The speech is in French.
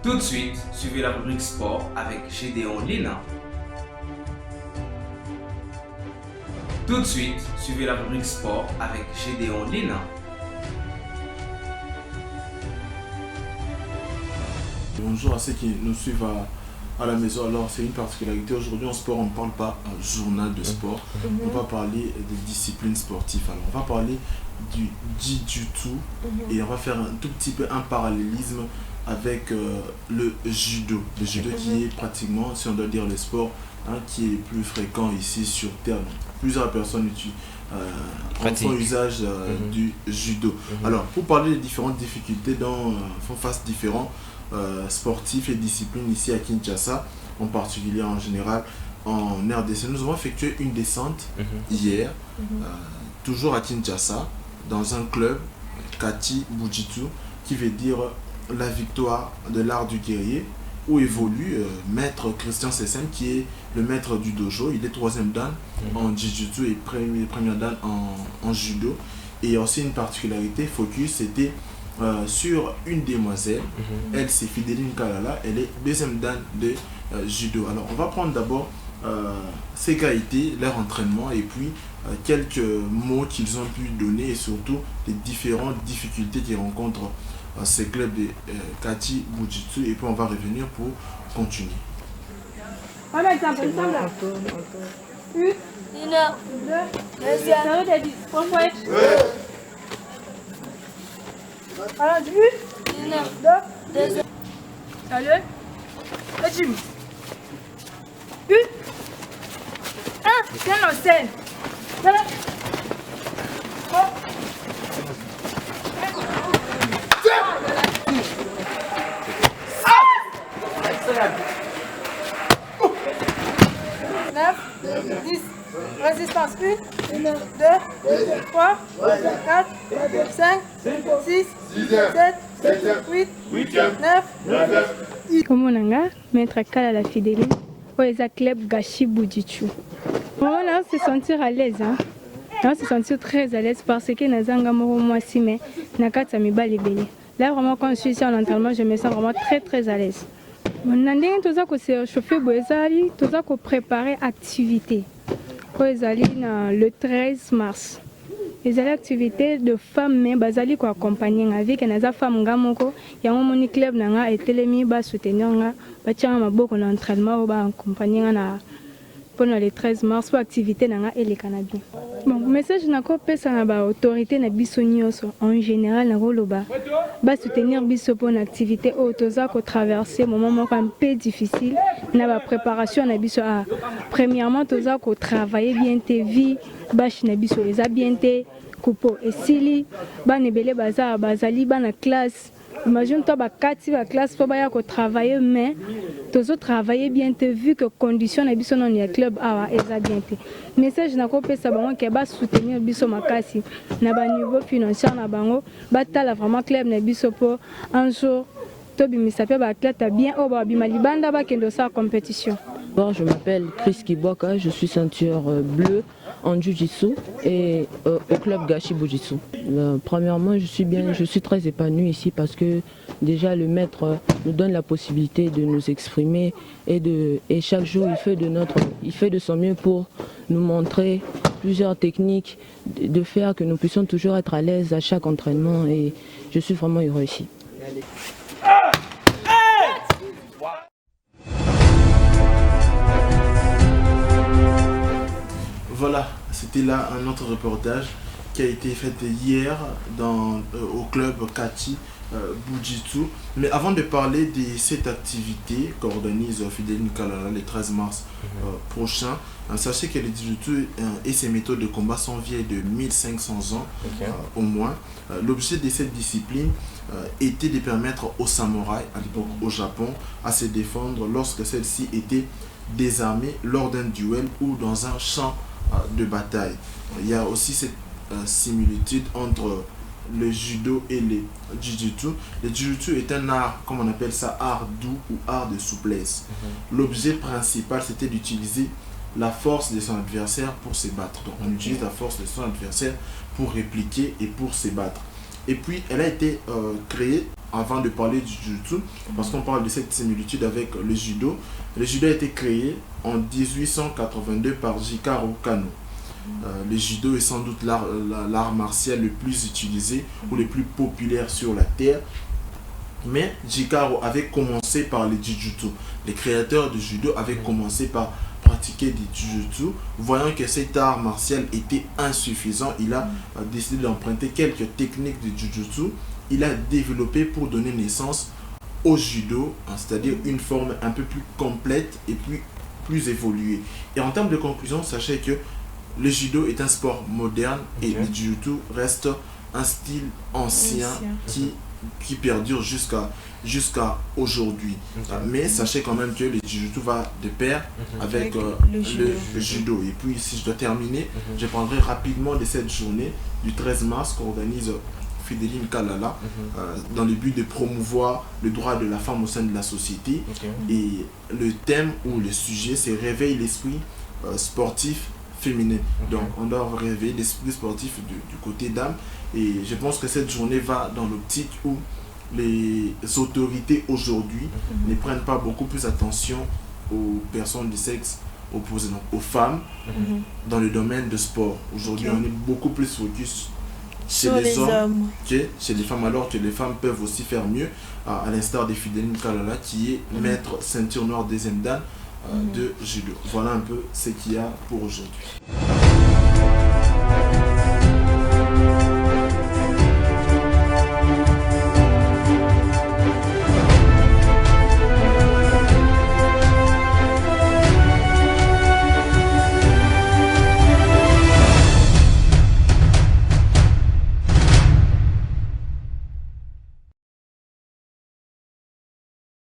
Tout de suite, suivez la rubrique sport avec Gédéon Lina. Tout de suite, suivez la rubrique sport avec Gédéon Lina. Bonjour à ceux qui nous suivent à la maison. Alors, c'est une particularité. Aujourd'hui, en sport, on ne parle pas journal de sport. On va parler des disciplines sportives. Alors, on va parler du jiu-jitsu et on va faire un tout petit peu un parallélisme avec le judo. Le judo qui est pratiquement, si on doit dire le sport, qui est plus fréquent ici sur Terre. Donc, plusieurs personnes font usage du judo. Alors, pour parler des différentes difficultés dont font face différents sportifs et disciplines ici à Kinshasa, en particulier en général en RDC, nous avons effectué une descente hier, toujours à Kinshasa, dans un club, Kati Bujitsu, qui veut dire la victoire de l'art du guerrier, où évolue maître Christian Sessem, qui est le maître du dojo. Il est 3e dan en jiu-jitsu et première dan en judo. Et il y a aussi une particularité, focus, c'était sur une demoiselle. Elle, c'est Fideline Kalala, elle est 2e dan de judo. Alors on va prendre d'abord ces qualités, leur entraînement et puis quelques mots qu'ils ont pu donner et surtout les différentes difficultés qu'ils rencontrent ces clubs de Kati Bujitsu, et puis on va revenir pour continuer. Résistance 1, 2, 3, 4, 5, 6, 7, 8, 9. Comment on a maître Kalala Fideline au club Gashi Bujitsu. On va se sentir à l'aise. On va se sentir très à l'aise parce que Nazanga Moro moi si mais Nakata mi balibeli. Là vraiment quand je suis ici en entraînement, je me sens vraiment très à l'aise. On a tout ça que c'est chauffer boisali, tout ça que préparer activité. Le 13 mars. Les activités de femmes mais bazali ko accompagner avec les femmes ngamoko ya mon club nanga et telemi ba soutenir nga ba tianga maboko na entraînement ba accompagner na pendant le 13 mars pour activité nanga et les canadiens. Bon message na ko pesa na ba autorité na biso nyonso en général na roloba ba soutenir biso pour une activité autoza ko traverser moment moko un peu difficile na ba préparation na biso a premièrement toza ko travailler bien tes vies bash na biso eza bien te coupo et sili ba nebele baza bazali ba na classe. Imagine toi ba kati ba classe pour ba ko travailler mais tozo travailler bien te vu que condition na biso non ya club awa eza bien te. Message na ko pesa bango ke ba soutenir biso makasi na ba niveau financier na bango ba tala vraiment club na biso pour un jour to bimisa pe ba athlète bien au ba bimalibanda ba kendo sa compétition. Bon, je m'appelle Chris Kiboka, je suis ceinture bleue en Jiu-Jitsu et au club Gashi Bujitsu. Premièrement, je suis très épanouie ici parce que déjà le maître nous donne la possibilité de nous exprimer et chaque jour il fait de son mieux pour nous montrer plusieurs techniques de faire que nous puissions toujours être à l'aise à chaque entraînement et je suis vraiment heureux ici. Voilà, c'était là un autre reportage qui a été fait hier au club Kati Bujitsu. Mais avant de parler de cette activité qu'organise Fideline Kalala le 13 mars prochain, sachez que le Jiu-Jitsu et ses méthodes de combat sont vieilles de 1500 ans au moins. L'objet de cette discipline était de permettre aux samouraïs, à l'époque au Japon, à se défendre lorsque celle-ci était désarmée lors d'un duel ou dans un champ de bataille. Il y a aussi cette similitude entre le judo et le jiu-jitsu. Le jiu-jitsu est un art, comme on appelle ça, art doux ou art de souplesse. L'objet principal, c'était d'utiliser la force de son adversaire pour se battre. Donc on utilise la force de son adversaire pour répliquer et pour se battre. Et puis elle a été créée avant de parler du Jiu-Jitsu, parce qu'on parle de cette similitude avec le judo. Le judo a été créé en 1882 par Jigoro Kano. Le judo est sans doute l'art martial le plus utilisé ou le plus populaire sur la terre. Mais Jigoro avait commencé par le Jiu-Jitsu. Les créateurs du judo avaient commencé par pratiquer du Jiu-Jitsu. Voyant que cet art martial était insuffisant, il a décidé d'emprunter quelques techniques de Jiu-Jitsu. Il a développé pour donner naissance au judo, c'est-à-dire une forme un peu plus complète et plus évoluée. Et en termes de conclusion, sachez que le judo est un sport moderne et le Jiu-Jitsu reste un style ancien qui perdure jusqu'à aujourd'hui. Mais sachez quand même que le Jiu-Jitsu va de pair avec le judo. Et puis si je dois terminer, je prendrai rapidement de cette journée du 13 mars qu'organise Fideline Kalala dans le but de promouvoir le droit de la femme au sein de la société. Et le thème ou le sujet, c'est réveille l'esprit sportif féminin. Donc on doit réveiller l'esprit sportif du côté dame. Et je pense que cette journée va dans l'optique où les autorités aujourd'hui ne prennent pas beaucoup plus attention aux personnes du sexe opposé, donc aux femmes, dans le domaine de sport. Aujourd'hui, on est beaucoup plus focus chez les hommes que chez les femmes, alors que les femmes peuvent aussi faire mieux, à l'instar de Fideline Kalala, qui est maître ceinture noire deuxième dan de judo. Voilà un peu ce qu'il y a pour aujourd'hui.